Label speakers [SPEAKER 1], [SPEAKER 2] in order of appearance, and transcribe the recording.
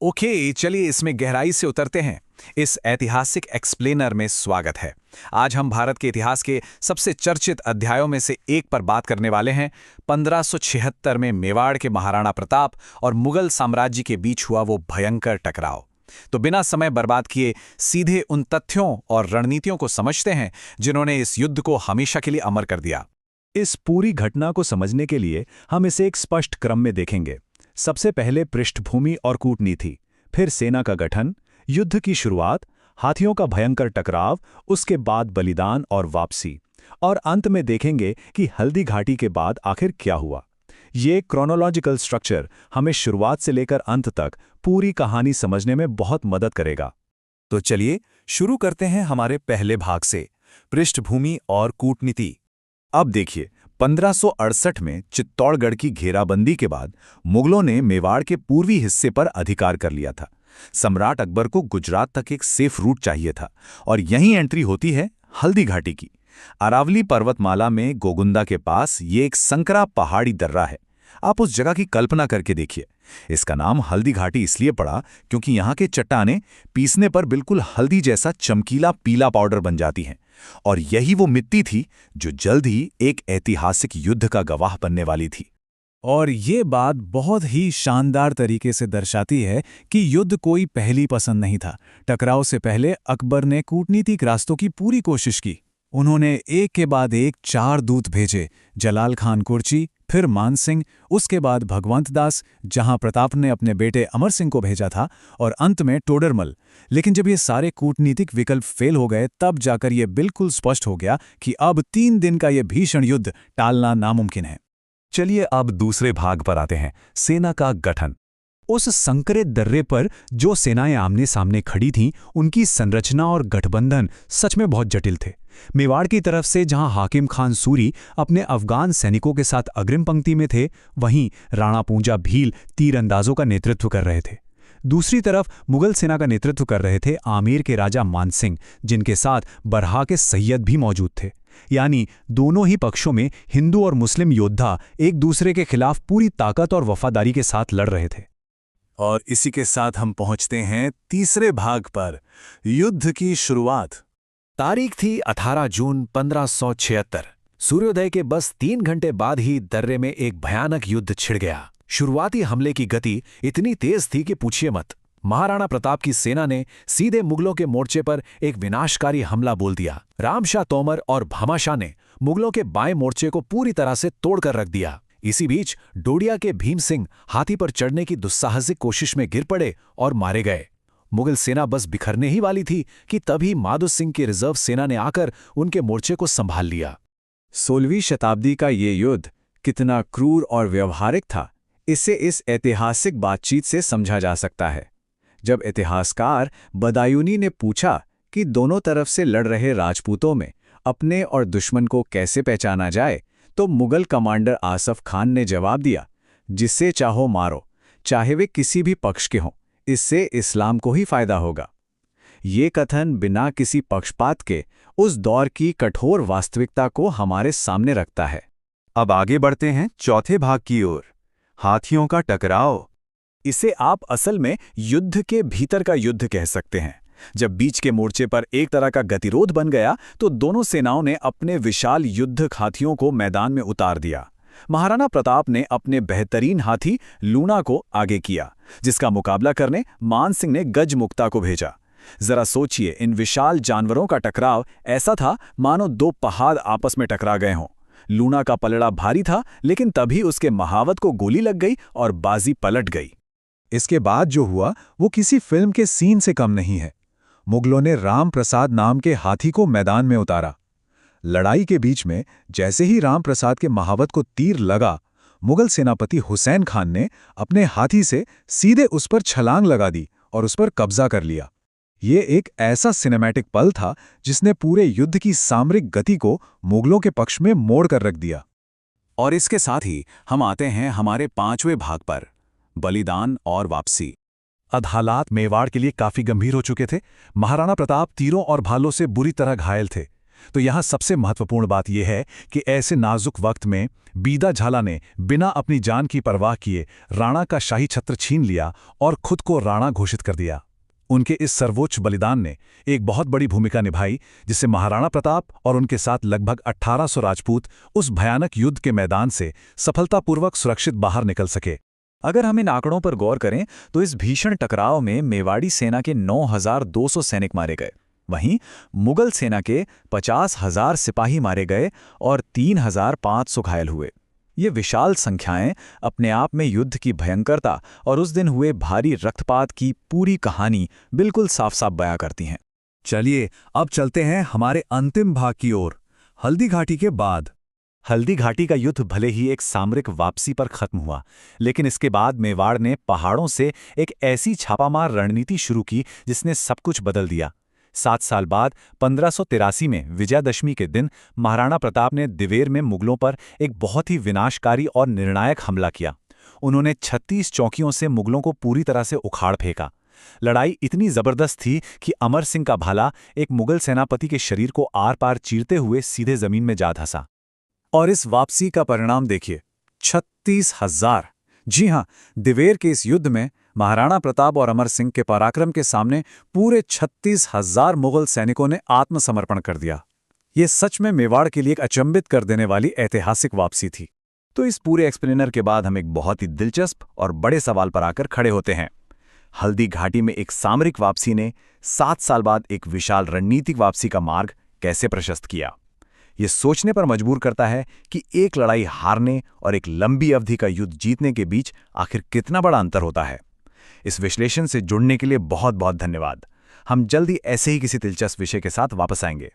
[SPEAKER 1] Okay, चलिए इसमें गहराई से उतरते हैं। इस ऐतिहासिक एक्सप्लेनर में स्वागत है। आज हम भारत के इतिहास के सबसे चर्चित अध्यायों में से एक पर बात करने वाले हैं। 1576 में मेवाड़ के महाराणा प्रताप और मुगल साम्राज्य के बीच हुआ वो भयंकर टकराव। तो बिना समय बर्बाद किए सीधे उन तथ्यों और रणनीतियों को समझते हैं जिन्होंने इस युद्ध को हमेशा के लिए अमर कर दिया।
[SPEAKER 2] इस पूरी घटना को समझने के लिए हम इसे एक स्पष्ट क्रम में देखेंगे। सबसे पहले पृष्ठभूमि और कूटनीति, फिर सेना का गठन, युद्ध की शुरुआत, हाथियों का भयंकर टकराव, उसके बाद बलिदान और वापसी, और अंत में देखेंगे कि हल्दी घाटी के बाद आखिर क्या हुआ। ये क्रोनोलॉजिकल स्ट्रक्चर हमें शुरुआत से लेकर अंत तक पूरी कहानी समझने में बहुत मदद करेगा।
[SPEAKER 3] तो चलिए शुरू करते हैं हमारे पहले भाग से, पृष्ठभूमि और कूटनीति।
[SPEAKER 2] अब देखिए, 1568 में चित्तौड़गढ़ की घेराबंदी के बाद मुगलों ने मेवाड़ के पूर्वी हिस्से पर अधिकार कर लिया था। सम्राट अकबर को गुजरात तक एक सेफ रूट चाहिए था, और यहीं एंट्री होती है हल्दी घाटी की। अरावली पर्वतमाला में गोगुंदा के पास ये एक संकरा पहाड़ी दर्रा है। आप उस जगह की कल्पना करके देखिए। इसका नाम हल्दी घाटी इसलिए पड़ा क्योंकि यहाँ के चट्टानें पीसने पर बिल्कुल हल्दी जैसा चमकीला पीला पाउडर बन जाती हैं, और यही वो मिट्टी थी जो जल्द ही एक ऐतिहासिक युद्ध का गवाह बनने वाली थी।
[SPEAKER 4] और ये बात बहुत ही शानदार तरीके से दर्शाती है कि युद्ध कोई पहली पसंद नहीं था। टकराव से पहले अकबर ने कूटनीतिक रास्तों की पूरी कोशिश की। उन्होंने एक के बाद एक 4 दूत भेजे। जलाल खान कुर्ची, फिर मान सिंह, उसके बाद भगवंत दास, जहां प्रताप ने अपने बेटे अमर सिंह को भेजा था, और अंत में टोडरमल। लेकिन जब ये सारे कूटनीतिक विकल्प फेल हो गए, तब जाकर ये बिल्कुल स्पष्ट हो गया कि अब 3 दिन का ये भीषण युद्ध टालना नामुमकिन है।
[SPEAKER 3] चलिए अब दूसरे भाग पर आते हैं, सेना का गठन।
[SPEAKER 2] उस संकरे दर्रे पर जो सेनाएं आमने सामने खड़ी थीं, उनकी संरचना और गठबंधन सच में बहुत जटिल थे। मेवाड़ की तरफ से जहां हाकिम खान सूरी अपने अफगान सैनिकों के साथ अग्रिम पंक्ति में थे, वहीं राणा पूंजा भील तीरंदाजों का नेतृत्व कर रहे थे। दूसरी तरफ मुगल सेना का नेतृत्व कर रहे थे आमेर के राजा मानसिंह, जिनके साथ बरहा के सैयद भी मौजूद थे। यानी दोनों ही पक्षों में हिंदू और मुस्लिम योद्धा एक दूसरे के खिलाफ पूरी ताकत और वफादारी के साथ लड़ रहे थे।
[SPEAKER 1] और इसी के साथ हम पहुंचते हैं तीसरे भाग पर, युद्ध की शुरुआत।
[SPEAKER 3] तारीख थी 18 जून 1576। सूर्योदय के बस 3 घंटे बाद ही दर्रे में एक भयानक युद्ध छिड़ गया। शुरुआती हमले की गति इतनी तेज थी कि पूछिए मत। महाराणा प्रताप की सेना ने सीधे मुगलों के मोर्चे पर एक विनाशकारी हमला बोल दिया। रामशाह तोमर और भामाशाह ने मुगलों के बाएं मोर्चे को पूरी तरह से तोड़कर रख दिया। इसी बीच डोडिया के भीम सिंह हाथी पर चढ़ने की दुस्साहसिक कोशिश में गिर पड़े और मारे गए। मुगल सेना बस बिखरने ही वाली थी कि तभी माधो सिंह की रिजर्व सेना ने आकर उनके मोर्चे को संभाल लिया।
[SPEAKER 4] 16वीं शताब्दी का ये युद्ध कितना क्रूर और व्यवहारिक था, इसे इस ऐतिहासिक बातचीत से समझा जा सकता है। जब इतिहासकार बदायूनी ने पूछा कि दोनों तरफ से लड़ रहे राजपूतों में अपने और दुश्मन को कैसे पहचाना जाए, तो मुगल कमांडर आसफ खान ने जवाब दिया, जिससे चाहो मारो, चाहे वे किसी भी पक्ष के हों, इससे इस्लाम को ही फायदा होगा। ये कथन बिना किसी पक्षपात के उस दौर की कठोर वास्तविकता को हमारे सामने रखता है।
[SPEAKER 2] अब आगे बढ़ते हैं चौथे भाग की ओर, हाथियों का टकराव।
[SPEAKER 4] इसे आप असल में युद्ध के भीतर का युद्ध कह सकते हैं। जब बीच के मोर्चे पर एक तरह का गतिरोध बन गया, तो दोनों सेनाओं ने अपने विशाल युद्ध हाथियों को मैदान में उतार दिया। महाराणा प्रताप ने अपने बेहतरीन हाथी लूणा को आगे किया, जिसका मुकाबला करने मान सिंह ने गजमुक्ता को भेजा। जरा सोचिए, इन विशाल जानवरों का टकराव ऐसा था मानो 2 पहाड़ आपस में टकरा गए हों। लूणा का पलड़ा भारी था, लेकिन तभी उसके महावत को गोली लग गई और बाजी पलट गई।
[SPEAKER 2] इसके बाद जो हुआ वो किसी फिल्म के सीन से कम नहीं है। मुगलों ने राम प्रसाद नाम के हाथी को मैदान में उतारा। लड़ाई के बीच में जैसे ही राम प्रसाद के महावत को तीर लगा, मुगल सेनापति हुसैन खान ने अपने हाथी से सीधे उस पर छलांग लगा दी और उस पर कब्जा कर लिया। ये एक ऐसा सिनेमैटिक पल था जिसने पूरे युद्ध की सामरिक गति को मुगलों के पक्ष में मोड़ कर रख दिया।
[SPEAKER 4] और इसके साथ ही हम आते हैं हमारे 5वें भाग पर, बलिदान और वापसी।
[SPEAKER 3] अब हालात मेवाड़ के लिए काफी गंभीर हो चुके थे। महाराणा प्रताप तीरों और भालों से बुरी तरह घायल थे।
[SPEAKER 2] तो यहाँ सबसे महत्वपूर्ण बात यह है कि ऐसे नाजुक वक्त में बीदा झाला ने बिना अपनी जान की परवाह किए राणा का शाही छत्र छीन लिया और खुद को राणा घोषित कर दिया। उनके इस सर्वोच्च बलिदान ने एक बहुत बड़ी भूमिका निभाई, जिससे महाराणा प्रताप और उनके साथ लगभग 1800 राजपूत उस भयानक युद्ध के मैदान से सफलतापूर्वक सुरक्षित बाहर निकल सके।
[SPEAKER 1] अगर हम इन आंकड़ों पर गौर करें तो इस भीषण टकराव में मेवाड़ी सेना के 9,200 सैनिक मारे गए, वहीं मुगल सेना के 50,000 सिपाही मारे गए और 3,500 घायल हुए। ये विशाल संख्याएं अपने आप में युद्ध की भयंकरता और उस दिन हुए भारी रक्तपात की पूरी कहानी बिल्कुल साफ साफ बयां करती हैं।
[SPEAKER 2] चलिए अब चलते हैं हमारे अंतिम भाग की ओर, हल्दी घाटी के बाद।
[SPEAKER 3] हल्दी घाटी का युद्ध भले ही एक सामरिक वापसी पर खत्म हुआ, लेकिन इसके बाद मेवाड़ ने पहाड़ों से एक ऐसी छापामार रणनीति शुरू की जिसने सब कुछ बदल दिया। 7 साल बाद 1583 में विजयादशमी के दिन महाराणा प्रताप ने दिवेर में मुगलों पर एक बहुत ही विनाशकारी और निर्णायक हमला किया। उन्होंने 36 चौकियों से मुगलों को पूरी तरह से उखाड़ फेंका। लड़ाई इतनी जबरदस्त थी कि अमर सिंह का भाला एक मुगल सेनापति के शरीर को आर पार चीरते हुए सीधे जमीन में जा धंसा।
[SPEAKER 1] और इस वापसी का परिणाम देखिए, 36,000। जी हां, दिवेर के इस युद्ध में महाराणा प्रताप और अमर सिंह के पराक्रम के सामने पूरे 36,000 मुगल सैनिकों ने आत्मसमर्पण कर दिया। ये सच में मेवाड़ के लिए एक अचंभित कर देने वाली ऐतिहासिक वापसी थी। तो इस पूरे एक्सप्लेनर के बाद हम एक बहुत ही दिलचस्प और बड़े सवाल पर आकर खड़े होते हैं। हल्दी घाटी में एक सामरिक वापसी ने 7 साल बाद एक विशाल रणनीतिक वापसी का मार्ग कैसे प्रशस्त किया? ये सोचने पर मजबूर करता है कि एक लड़ाई हारने और एक लंबी अवधि का युद्ध जीतने के बीच आखिर कितना बड़ा अंतर होता है। इस विश्लेषण से जुड़ने के लिए बहुत बहुत धन्यवाद। हम जल्दी ऐसे ही किसी दिलचस्प विषय के साथ वापस आएंगे।